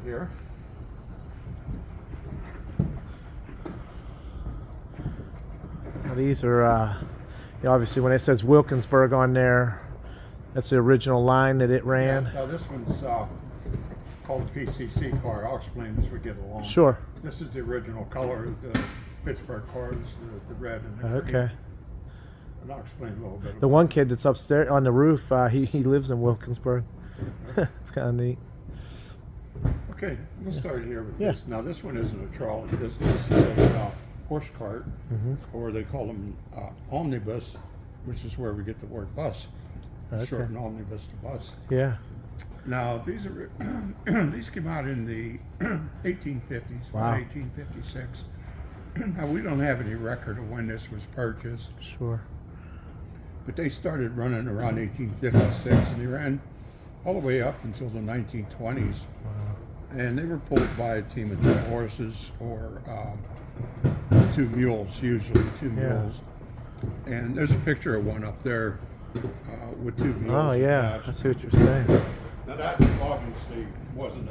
here. Well, these are, obviously when it says Wilkinsburg on there, that's the original line that it ran. Yeah, now this one's called a PCC car. I'll explain as we get along. Sure. This is the original color of the Pittsburgh cars, the red and the green. Okay. And I'll explain a little bit. The one kid that's upstairs on the roof, he lives in Wilkinsburg. It's kind of neat. Okay, we'll start here with Yeah. this. Now this one isn't a trolley. This is a horse cart, or they call them omnibus, which is where we get the word bus. Okay. Shorten omnibus to bus. Yeah. Now these are these came out in the 1850s, Wow. 1856. Now we don't have any record of when this was purchased, Sure. but they started running around 1856, and they ran all the way up until the 1920s. And they were pulled by a team of 2 horses or 2 mules, usually 2 mules. And there's a picture of one up there with 2 mules. Oh yeah, attached. I see what you're saying. Now that obviously wasn't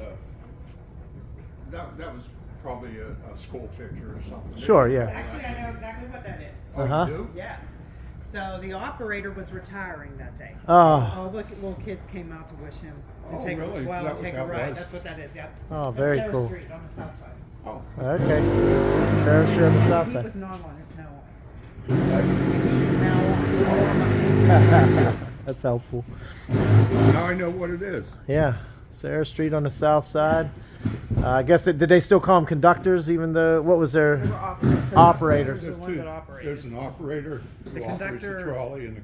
that was probably a school picture or something. Sure, yeah. Actually, I know exactly what that is. Oh, Uh-huh. you do? Yes. So the operator was retiring that day. Oh. All the little kids came out to wish him and Oh, take really? Is well that and take what a that ride. was? That's what that is. Yep. Oh, That's very Sarah cool. Street on the south side. Oh. Okay. Sarah Street on the south He side. was not on. It's now on. It's now on. That's helpful. Now I know what it is. Yeah. Sarah Street on the south side. I guess did they still call them conductors? Even though what was They their were operators. Operators. They're the ones that operated. There's an operator who The operates the conductor- trolley, and the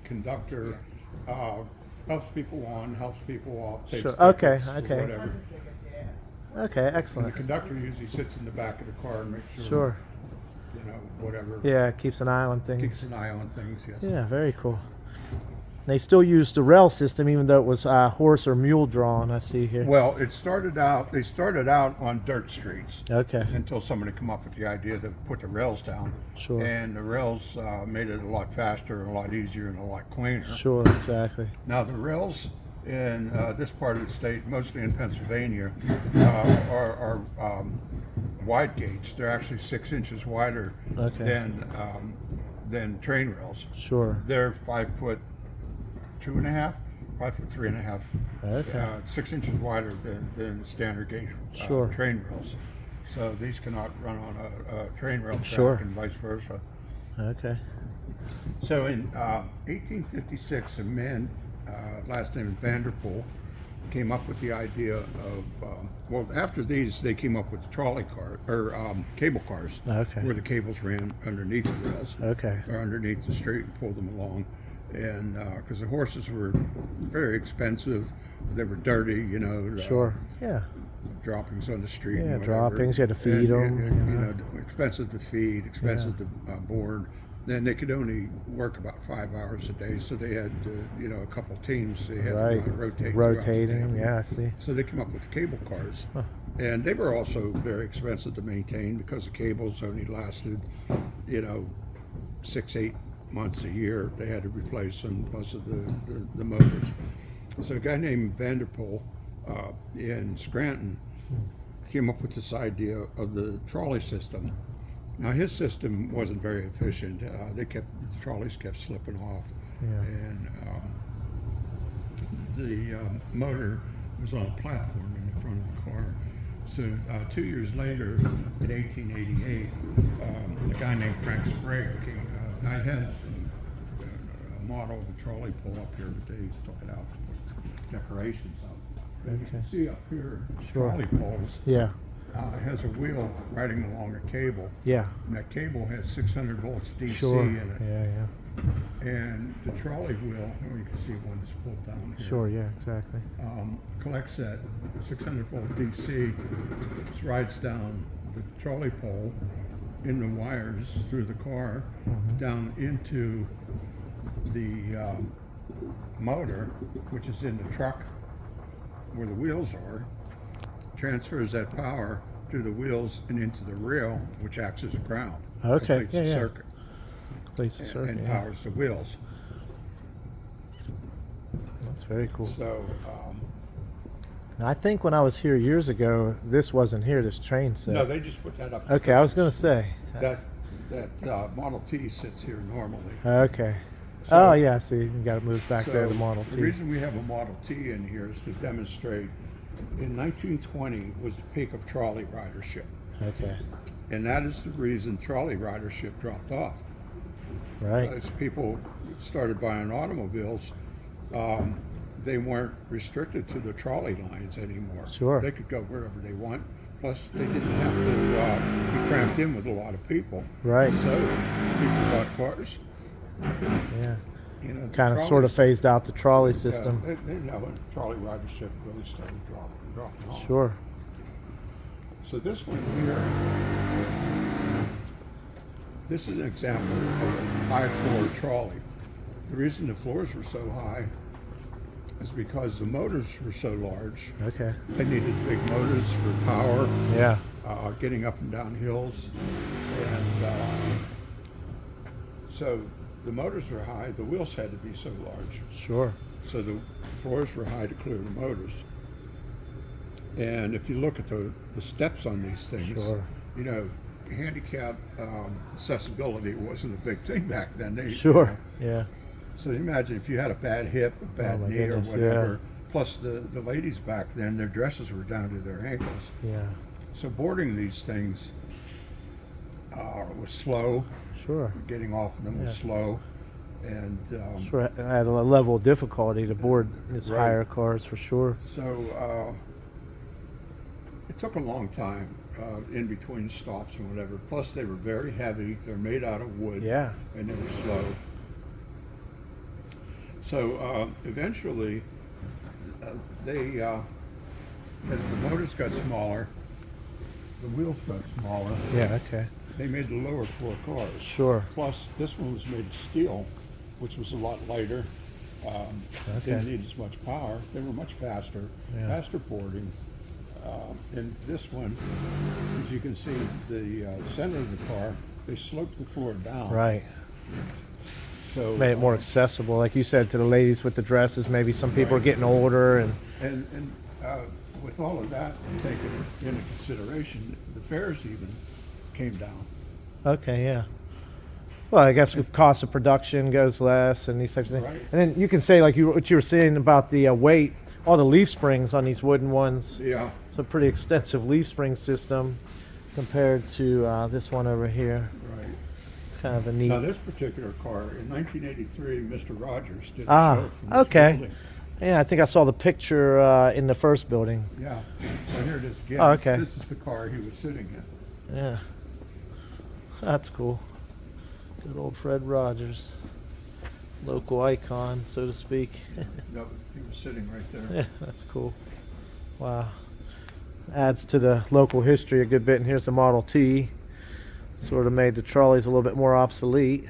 conductor helps people on, helps people off, takes Sure. tickets Okay, or okay. whatever. Bunch of tickets, yeah. Okay, And the excellent. conductor usually sits in the back of the car and makes sure, Sure. you know, whatever. Yeah, keeps an eye on Keeps things. an eye on things. Yes. Yeah, very cool. They still use the rail system, even though it was horse or mule drawn. I see here. Well, it started out. They started out on dirt streets Okay. until somebody come up with the idea to put the rails down. Sure. And the rails made it a lot faster, a lot easier, and a lot cleaner. Sure. Exactly. Now the rails in this part of the state, mostly in Pennsylvania, are wide gauge. They're actually 6 inches wider Okay. than train rails. Sure. They're 5'2.5", 5'3.5". Okay. 6 inches wider than standard gauge Sure. train rails. So these cannot run on a train rail track Sure. and vice versa. Okay. So in 1856, a man, last name is Vanderpool, came up with the idea of, well, after these, they came up with the trolley car, or cable cars, Okay. where the cables ran underneath the rails, Okay. or underneath the street and pulled them along. And because the horses were very expensive, they were dirty, you know. Sure. Yeah. Droppings on the street. Yeah, and whatever. droppings, you had to feed And, 'em, you you know, expensive to feed, expensive to board. Then they could only work about 5 hours a day, so they had, you know, a couple teams. They had Right. to rotate. throughout the Rotating. day. Yeah. I see. So they came up with the cable cars, Huh. and they were also very expensive to maintain because the cables only lasted, you know, 6-8 months a year. They had to replace them plus of the motors. So a guy named Vanderpool in Scranton came up with this idea of the trolley system. Now his system wasn't very efficient. The trolleys kept slipping off, Yeah. and the motor was on a platform in the front of the car. So 2 years later, in 1888, a guy named Frank Sprague came. I had a model of a trolley pull up here, but they took it out to put decorations on. You can Okay. see up here, Sure. trolley poles. Yeah. It has a wheel riding along a cable, Yeah. and that cable has 600 volts DC Sure. in it. Yeah. Yeah. And the trolley wheel, oh, you can see one that's pulled down here. Sure. Yeah. Exactly. Collects that 600 volt DC, rides down the trolley pole in the wires through the car, down into the motor, which is in the truck where the wheels are, transfers that power through the wheels and into the rail, which acts as a ground. Okay, Completes yeah, the yeah. circuit Place the circuit. and Yeah. powers the wheels. That's very cool. So I think when I was here years ago, this wasn't here. This train set. No, they just put that up. For Okay, I was Christmas. gonna say. That Model T sits here normally. Okay. So- Oh yeah, see, you got to move back there to So, Model The T. reason we have a Model T in here is to demonstrate. In 1920 was the peak of trolley ridership, Okay. and that is the reason trolley ridership dropped off. Right. As people started buying automobiles, they weren't restricted to the trolley lines anymore. Sure. They could go wherever they want. Plus, they didn't have to be cramped in with a lot of people. Right. So people bought cars. Yeah. You know, the Kind of sort of trolleys- phased out the trolley yeah, system. they know when trolley ridership really started dropping off. Sure. So this one here, this is an example of a high floor trolley. The reason the floors were so high is because the motors were so large. Okay. They needed big motors for power, Yeah. getting up and down hills. And so the motors were high, the wheels had to be so large. Sure. So the floors were high to clear the motors. And if you look at the steps on these things, Sure. you know, handicap accessibility wasn't a big thing back then. Sure. Yeah. So imagine if you had a bad hip, a bad my knee, goodness, or whatever. Plus the ladies back then, their dresses were down to their ankles. Yeah. So boarding these things was slow. Sure. Getting off of them was slow. And Sure. It had a level of difficulty to board these Right. higher cars for sure. so it took a long time in between stops and whatever. Plus they were very heavy. They're made out of wood. Yeah. And they were slow. So eventually, they, as the motors got smaller, the wheels got smaller. Yeah. Okay. They made the lower floor cars. Sure. Plus, this one was made of steel, which was a lot lighter. Didn't need as much power. They were much faster, Yeah. faster boarding. And this one, as you can see, the center of the car, they sloped the floor down. Right. So Made it more accessible, like you said, to the ladies with the dresses. Maybe some people are getting older, and And with all of that taken into consideration, the fares even came down. okay, yeah. Well, I guess with cost of production goes less, and these types of things. Right. And then you can say, like what you were saying about the weight, all the leaf springs on these wooden ones. Yeah. It's a pretty extensive leaf spring system compared to this one over here. Right. It's kind of a neat. Now, this particular car, in 1983, Mr. Rogers did a Ah, show from this okay. building. Yeah, I think I saw the picture in the first building. Yeah. Well, here it is again. Oh, okay. This is the car he was sitting in. Yeah, that's cool. Good old Fred Rogers, local icon, so to speak. He was sitting right there. Yeah, that's cool. Wow. Adds to the local history a good bit. And here's the Model T. Sort of made the trolleys a little bit more obsolete.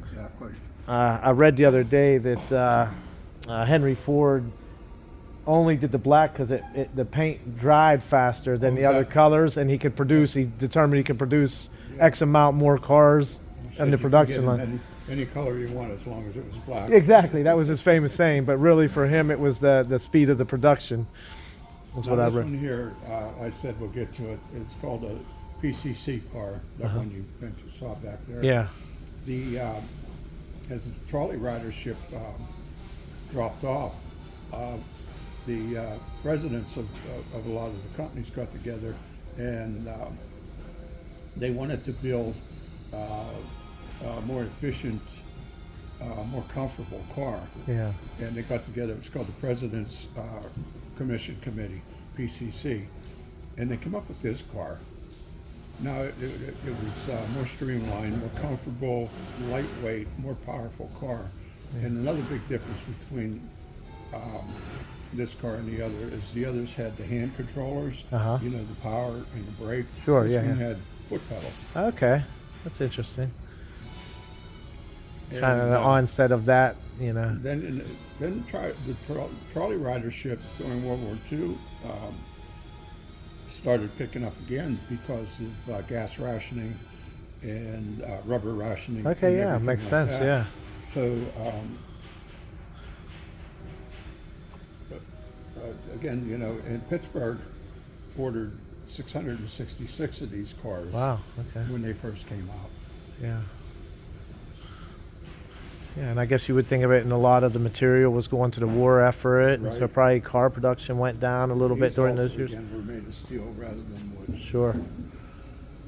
Exactly. I read the other day that Henry Ford only did the black because the paint dried faster than the other exactly. colors, and he determined he could produce X amount more cars Said on you the could production get line. any color you want as long as it was black. Exactly, that was his famous saying. But really, for him, it was the speed of the production. That's Now, what I this read. one here, I said we'll get to it. It's called a PCC car. That one you saw back there. Yeah, The as the trolley ridership dropped off, the presidents of a lot of the companies got together, and they wanted to build a more efficient, more comfortable car. yeah, And they got together. It was called the President's Commission Committee, PCC, and they came up with this car. Now it was more streamlined, more comfortable, lightweight, more powerful car. And another big difference between this car and the other is the others had the hand controllers, Uh-huh. you know, the power and the brake. Sure, This yeah, one yeah. had foot pedals. okay, that's interesting. And, Kind of the onset of that, you know. Then the trolley ridership during World War II started picking up again because of gas rationing and rubber rationing. Okay, and yeah, everything makes like sense. that. Yeah, So again, you know, in Pittsburgh, ordered 666 of these cars Wow. Okay. when they first came out. Yeah. Yeah, and I guess you would think of it, and a lot of the material was going to the war effort, and so Right. probably car production went down a little bit These during also, those years. again, were made of steel rather than wood. Sure.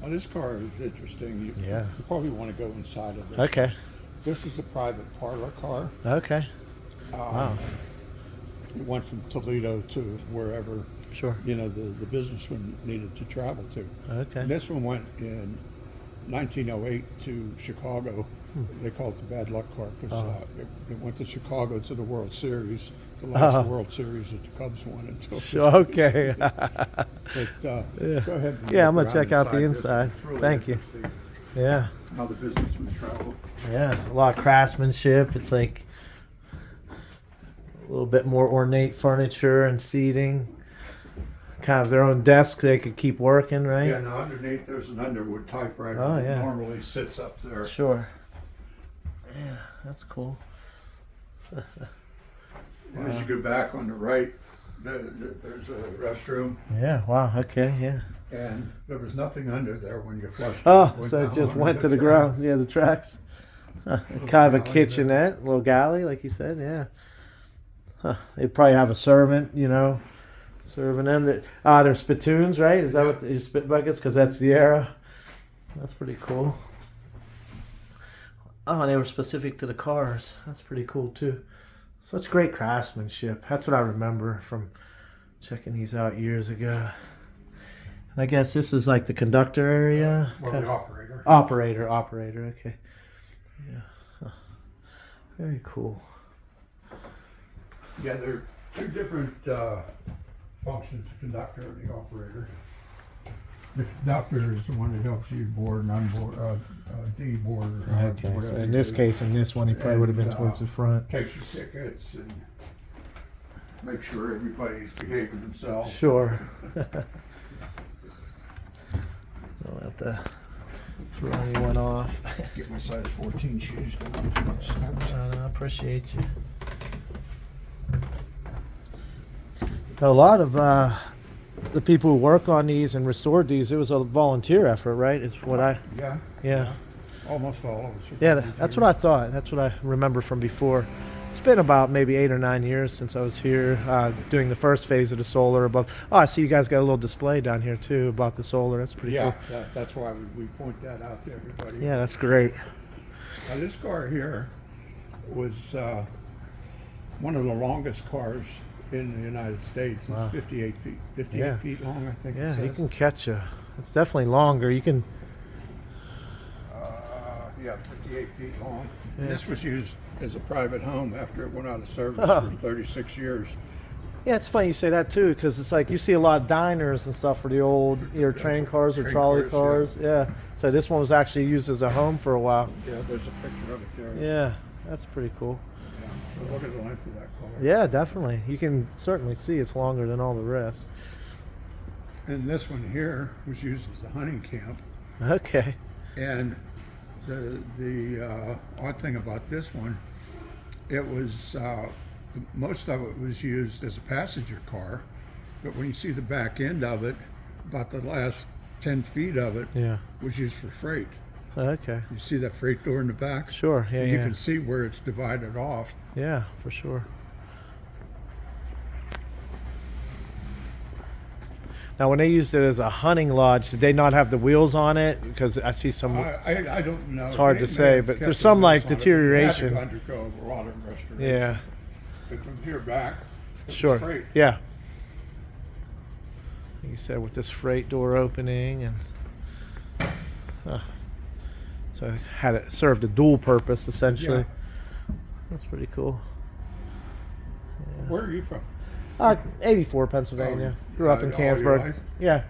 Now, this car is interesting. Yeah. You probably want to go inside of this. Okay. This is a private parlor car. Okay. Wow. It went from Toledo to wherever, Sure. you know, the businessman needed to travel to. Okay. And this one went in 1908 to Chicago. They call it the bad luck car because it went to Chicago to the World Series, the last World Series that the Cubs won until. Sure. Okay. But Yeah. go ahead. And Yeah, I'm look gonna check around out the this. inside. It's really Thank you. interesting Yeah. How the businessmen travel. Yeah. A lot of craftsmanship. It's like a little bit more ornate furniture and seating. Kind of their own desk they could keep working, right? Yeah, now underneath there's an Underwood typewriter Oh, that yeah. normally sits up there. Sure. Yeah, that's cool. And as you go back on the right, there's a restroom, Yeah. Wow. Okay. Yeah. and there was nothing under there when you flushed. Oh, Went so it down just under went to the track. ground. Yeah, the tracks. Kind of a galley there. kitchenette, little galley, like you said. Yeah. Huh. They'd probably have a servant, you know, serving them. They're spittoons, right? Is that what the spit buckets? Because that's the era. That's pretty cool. Oh, they were specific to the cars. That's pretty cool too. Such great craftsmanship. That's what I remember from checking these out years ago. And I guess this is like the conductor area. Well, the operator. Operator. Okay. Yeah. Huh. Very cool. Yeah, there are two different functions: the conductor and the operator. The conductor is the one that helps you board and unboard, deboard. Or Okay. So whatever in you this do. case, in this one, he probably would have been And, towards the front. Takes your tickets and make sure everybody's behaving themselves. Sure. Don't have to throw anyone off. Get my size 14 shoes down. I appreciate you. A lot of the people who work on these and restored these, it was a volunteer effort, right? It's what Yeah, almost all of us. are Yeah, volunteers. that's what I thought. That's what I remember from before. It's been about maybe 8 or 9 years since I was here doing the first phase of the solar above. Oh, I see you guys got a little display down here too about the solar. That's pretty Yeah, cool. that's why we point that out to everybody. Yeah, that's great. Now, this car here was one of the longest cars in the United States. It's Wow. 58 feet. 58 Yeah. feet long, I think. it Yeah, you says. can catch a. It's definitely longer. You can. Yeah, 58 feet long. Yeah. This was used as a private home after it went out of service Oh. for 36 years. Yeah, it's funny you say that too, because it's like you see a lot of diners and stuff for the old either train cars or Train trolley cars, cars. Yeah. So this one was actually used as a home for a while. Yeah, there's a picture of it there. Yeah, that's pretty cool. Yeah. But look at the length of that car. Yeah, definitely. You can certainly see it's longer than all the rest. And this one here was used as a hunting camp. Okay. And the odd thing about this one, it was most of it was used as a passenger car, but when you see the back end of it, about the last 10 feet of it Yeah. was used for freight. Okay. You see that freight door in the back? Sure. Yeah. And you Yeah. can see where it's divided off. Yeah, for sure. Now, when they used it as a hunting lodge, did they not have the wheels on it? Because I see some. I don't know. It's hard They to may say, have but kept there's the some, wheels like, on it, but deterioration. It had to undergo a lot of restoration. Yeah. But from here back, it was Sure. freight. Yeah. You said with this freight door opening and. So it had it served a dual purpose essentially. That's pretty cool. Where are you from? 84 Pennsylvania. Oh, Grew up in all your Canonsburg. life? Yeah,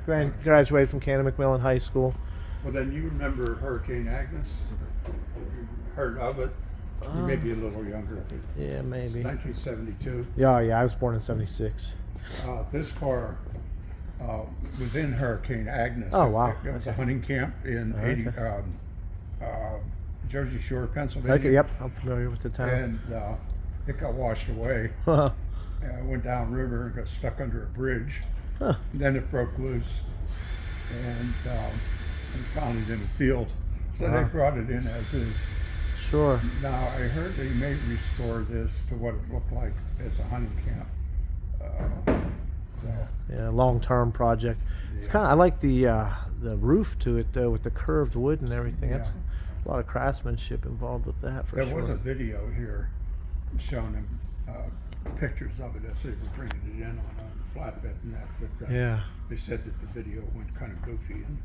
graduated from Cannon McMillan High School. Well, then you remember Hurricane Agnes? You heard of it? You may be a little younger, but Yeah, it's maybe. 1972. Yeah, I was born in '76. This car was in Hurricane Agnes. Oh, wow. It was a Okay. hunting camp in Okay. Jersey Shore, Pennsylvania. Okay, yep, I'm familiar with the town. And it got washed away. went downriver and got stuck under a bridge. Huh. Then it broke loose, and found it in a field. So they Wow. brought it in as is. Sure. Now I heard they may restore this to what it looked like as a hunting camp. So Yeah, long-term project. It's kind of, I like the roof to it though, with the curved wood and everything. That's a lot of craftsmanship involved with that for there sure. was a video here showing them pictures of it as they were bringing it in on a flatbed and that. But Yeah, they said that the video went kind of goofy and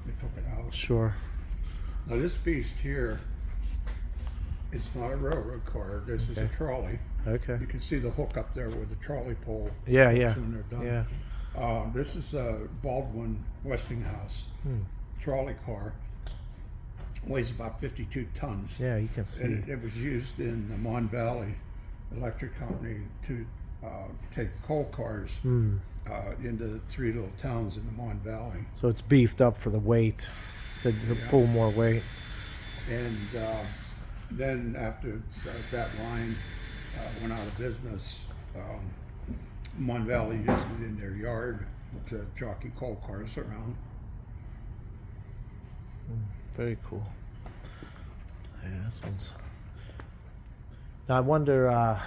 they took it out. sure. Now this beast here, it's not a railroad car. This is a Okay. trolley. Okay. You can see the hook up there with the trolley pole. Yeah, yeah, When they're done. yeah. This is a Baldwin Westinghouse trolley car. Weighs about 52 tons. Yeah, you can see. And it was used in the Mon Valley Electric Company to take coal cars into the 3 little towns in the Mon Valley. So it's beefed up for the weight, to pull more weight. And then after that line went out of business, Mon Valley used it in their yard to jockey coal cars around. Very cool. Yeah, this one's. Now I wonder,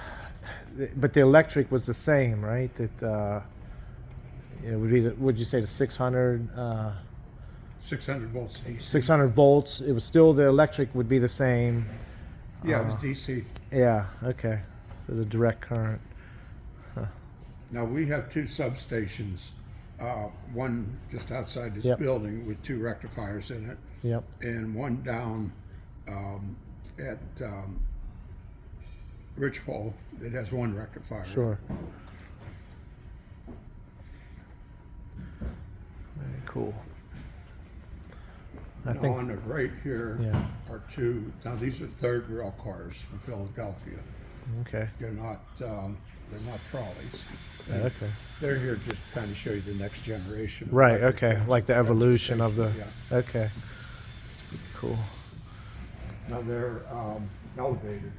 but the electric was the same, right? That would be. Would you say the 600? 600 volts DC. 600 volts. It was still the electric would be the same. Yeah, it was DC. Yeah. Okay. So the direct current. Now we have 2 substations, one just outside this Yep. building with 2 rectifiers in it, Yep. and one down at Ridgepole that has 1 rectifier. Sure. Very cool. I Now, think. on the right here Yeah. are 2. Now these are third rail cars from Philadelphia. Okay. They're not trolleys. Okay. They're here just to kind of show you the next generation. of Right. electric Okay. Like the evolution of the. transportation. Okay. Cool. Yeah. Now they're elevated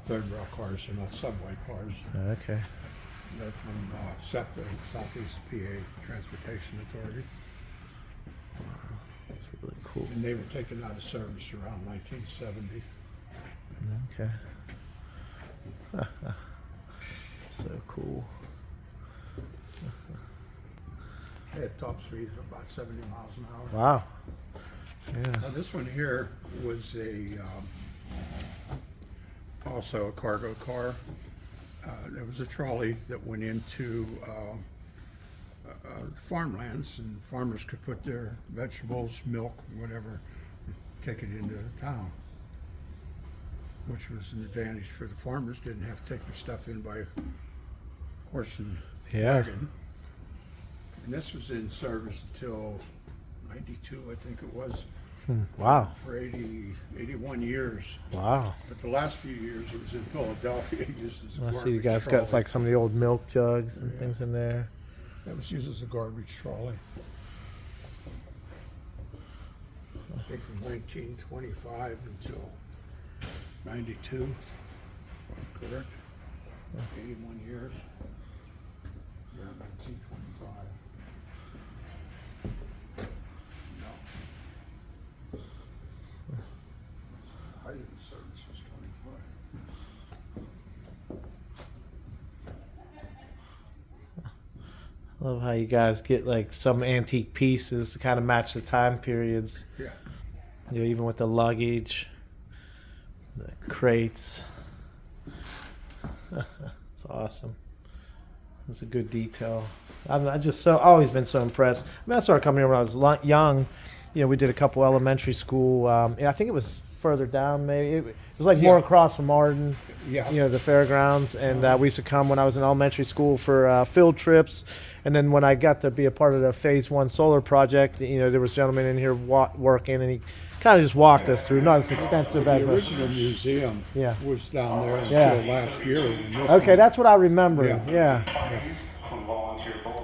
third rail cars. They're not subway cars. Okay. They're from SEPTA, Southeast PA Transportation Authority. That's really cool. And they were taken out of service around 1970. Okay. So cool. They had top speeds of about 70 miles an hour. Wow. Yeah. Now this one here was also a cargo car. There was a trolley that went into farmlands, and farmers could put their vegetables, milk, whatever, take it into town, which was an advantage for the farmers. Didn't have to take their stuff in by horse and Yeah. wagon. And this was in service until 92, I think it was, Wow. for 81 years. Wow. But the last few years it was in Philadelphia, used as a I garbage see you guys trolley. got like some of the old milk jugs and things in there. That was used as a garbage trolley. I think from 1925 until 92, was correct? 81 years. Yeah, 1925. No. I didn't service was 25. I love how you guys get like some antique pieces to kind of match the time periods. Yeah. You know, even with the luggage, the crates. It's awesome. It's a good detail. I just always been so impressed. I mean, I started coming here when I was young. You know, we did a couple elementary school. I think it was further down, maybe. It was like more Yeah. across from Martin. Yeah. You know, the fairgrounds, and we used to come when I was in elementary school for field trips, and then when I got to be a part of the Phase 1 solar project, you know, there was a gentleman in here working, and he kind of just walked us through, not as extensive as The original museum Yeah. was down there until Yeah. last year. When this Okay, one- that's what I remember. Yeah. Yeah.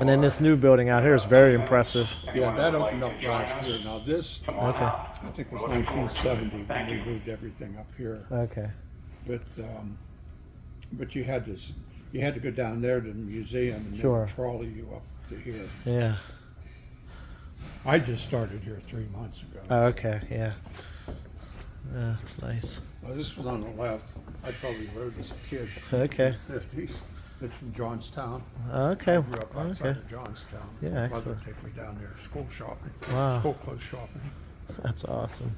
And then this new building out here is very impressive. Yeah, that opened up last year. Now this, Okay. I think, was 1970 when we moved everything up here. Okay. But But you had to go down there to the museum and Sure. they would trolley you up to here. Yeah. I just started here 3 months ago. Oh, okay. Yeah. Yeah, that's nice. Well, this was on the left. I probably rode as a kid. Okay. In the 50s. It's from Johnstown. Okay. I grew up outside Okay. of Johnstown. Yeah, My mother excellent. would take me down there school shopping. Wow. School clothes shopping. That's awesome.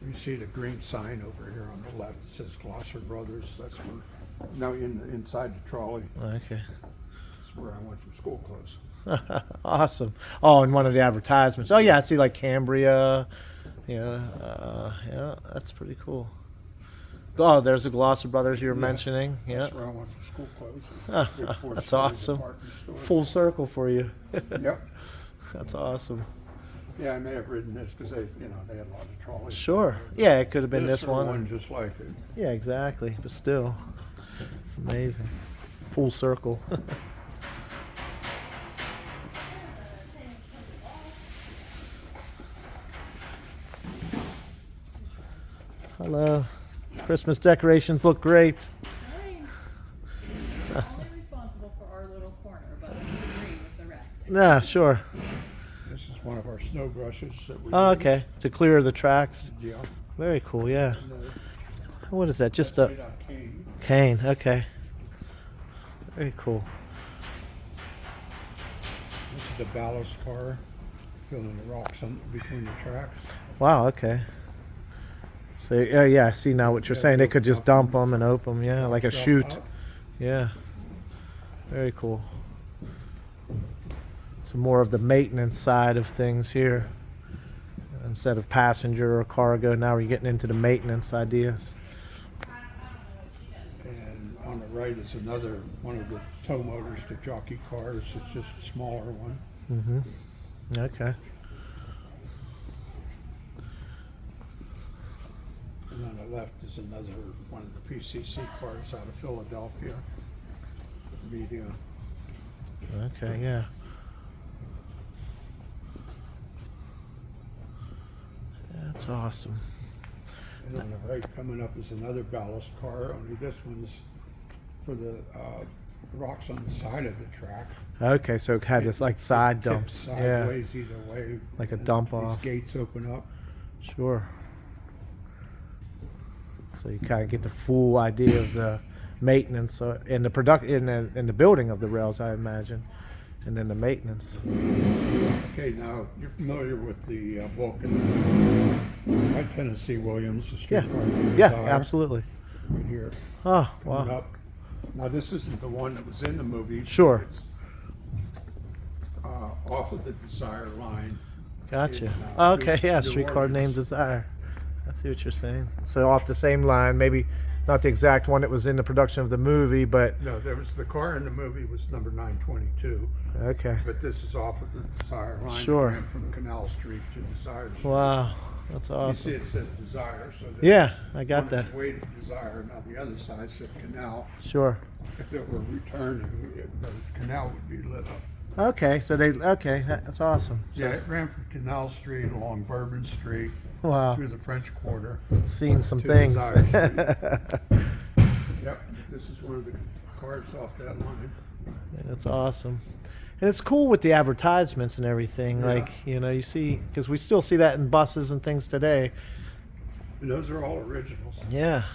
You see the green sign over here on the left. It says Glosser Brothers. That's where, now inside the trolley. Okay. That's where I went for school clothes. Awesome. Oh, and one of the advertisements. Oh, yeah, I see like Cambria. Yeah, yeah, that's pretty cool. Oh, there's the Glosser Brothers you were mentioning. Yeah, That's where I went for school clothes. Big four-story that's awesome. department store. Full circle for you. Yep. That's awesome. Yeah, I may have ridden this because they had a lot of trolleys. Sure. Yeah, it could have been this or one. just like it. Yeah, exactly. But still, it's amazing. Full circle. Hello. Christmas decorations look great. Nice. We're only responsible for our little corner, but we agree with the rest. Yeah, sure. This is one of our snow brushes that we Oh, use. okay. To clear the tracks. Yeah. Very cool, yeah. And, What is that? Just that's a made out of cane. cane. Okay. Very cool. This is the ballast car, filling the rocks between the tracks. Wow, okay. So, yeah, I see now what you're Yeah, saying. They they'll could just dump dump them and open them, yeah, like a Drop chute. out. Yeah. Very cool. So more of the maintenance side of things here. Instead of passenger or cargo, now we're getting into the maintenance ideas. And on the right is another one of the tow motors to jockey cars. It's just a smaller one. Mm-hmm. Okay. And on the left is another one of the PCC cars out of Philadelphia. Media. Okay, yeah. That's awesome. And on the right coming up is another ballast car, only this one's for the rocks on the side of the track. Okay, so it had this like side Tipped dumps. Yeah. sideways either way. Like a and dump these off. gates open up. Sure. So you kind of get the full idea of the maintenance and the product in the building of the rails, I imagine, and then the maintenance. Okay, now you're familiar with the Vulcan by Tennessee Williams, the Yeah, streetcar named yeah, Desire, absolutely. right here. Oh, Coming wow. up. Now this isn't the one that was in the movie. Sure. It's off of the Desire line. Gotcha. in, Oh, okay, New yeah, streetcar Orleans. named Desire. I see what you're saying. So off the same line, maybe not the exact one that was in the production of the movie, but No, there was the car in the movie was number 922, okay. but this is off of the Desire line. Sure. Ran from Canal Street to Desire Street. Wow, that's You see awesome. it says Desire, so there's Yeah, I got one that. that's way to Desire. Now the other side said Canal. Sure. If it were returning, the canal would be lit up. Okay, so that's awesome. So, Yeah, it ran from Canal Street along Bourbon Street wow, through the French Quarter. seen some to things. Desire Yep, this is one of the cars off that line. That's awesome. And it's cool with the advertisements and everything. Yeah. Like, you see, because we still see that in buses and things today. And those are all originals. Yeah.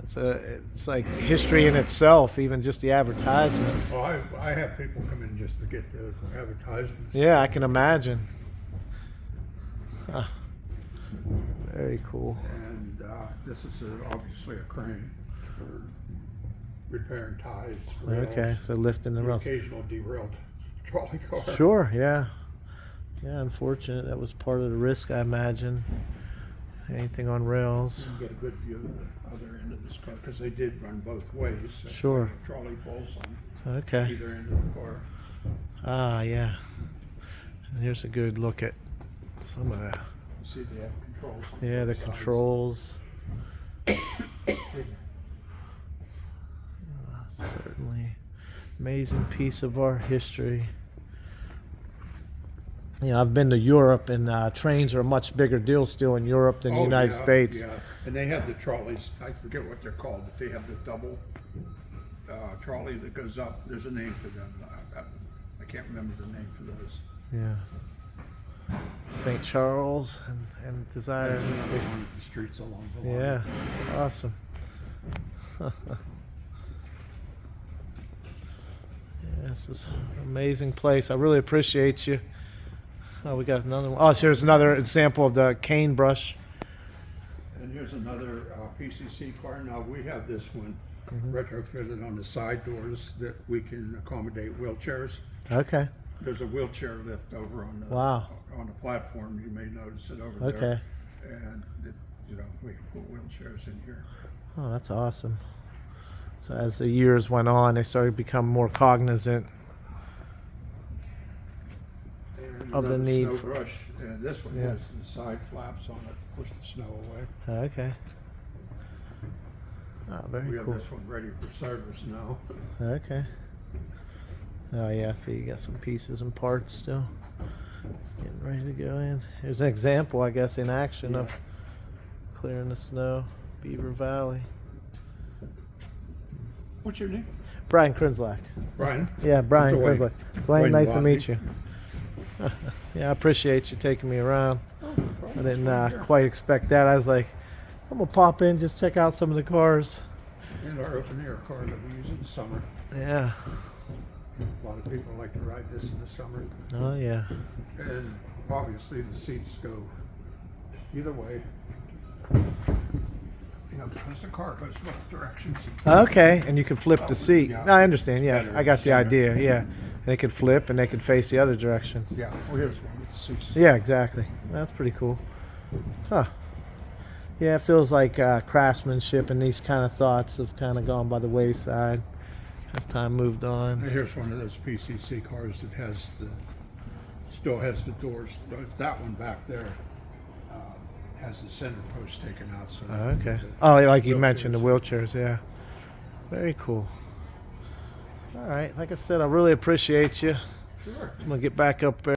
It's like history in itself, even just the advertisements. Well, I have people come in just to get the advertisements. Yeah, I can imagine. Huh. Very cool. And this is obviously a crane for repairing ties. Rails, Okay, so lifting the the rails. occasional derailed trolley car. Sure, yeah. Yeah, unfortunate. That was part of the risk, I imagine. Anything on rails. You can get a good view of the other end of this car because they did run both ways. So Sure. Trolley pulls on Okay. either end of the car. Ah, yeah. And here's a good look at some of that. You see they have controls. On Yeah, the both sides. controls. Certainly amazing piece of our history. You know, I've been to Europe, and trains are a much bigger deal still in Europe than the United States. Yeah, and they have the trolleys. I forget what they're called, but they have the double trolley that goes up. There's a name for them. I can't remember the name for those. Yeah. St. Charles and Desire. There's another one at the streets along the line. Yeah, it's awesome. Yeah, this is an amazing place. I really appreciate you. Oh, we got another one. Oh, so here's another example of the cane brush. And here's another PCC car. Now we have this one retrofitted on the side doors that we can accommodate wheelchairs. Okay. There's a wheelchair lift over on the Wow. on the platform. You may notice it over Okay. there. And you know, we can put wheelchairs in here. Oh, that's awesome. So as the years went on, they started to become more cognizant And of the another need snow for- brush, and this one Yeah. has the side flaps on it, push the snow away. Okay. Oh, We very have cool. this one ready for service now. Okay. Oh yeah, see you got some pieces and parts still. Getting ready to go in. Here's an example, I guess, in action of clearing the snow. Beaver Valley. What's your name? Brian Krinslak. Brian. Yeah, Brian Dwayne. Krinslak. Dwayne, Dwayne nice to Botany. meet you. Yeah, I appreciate you taking me around. Oh, no problem. I didn't It's right here. quite expect that. I was like, I'm gonna pop in, just check out some of the cars. And our open air car that we use in the summer. Yeah. A lot of people like to ride this in the summer. Oh yeah. And obviously the seats go either way. You know, because the car goes both directions. Okay, and you can flip the seat. Yeah. I understand. Yeah, Better I got the center. idea. Yeah, and they could flip and they could face the other direction. Yeah, well here's one with the seats. Yeah, exactly. That's pretty cool. Huh. Yeah, it feels like craftsmanship and these kind of thoughts have kind of gone by the wayside as time moved on. And here's one of those PCC cars that has still has the doors. That one back there has the center post taken out. So Okay. the Oh, like you mentioned, the wheelchairs. wheelchairs. Yeah. Very cool. All right. Like I said, I really appreciate you. Sure. I'm gonna get back up there.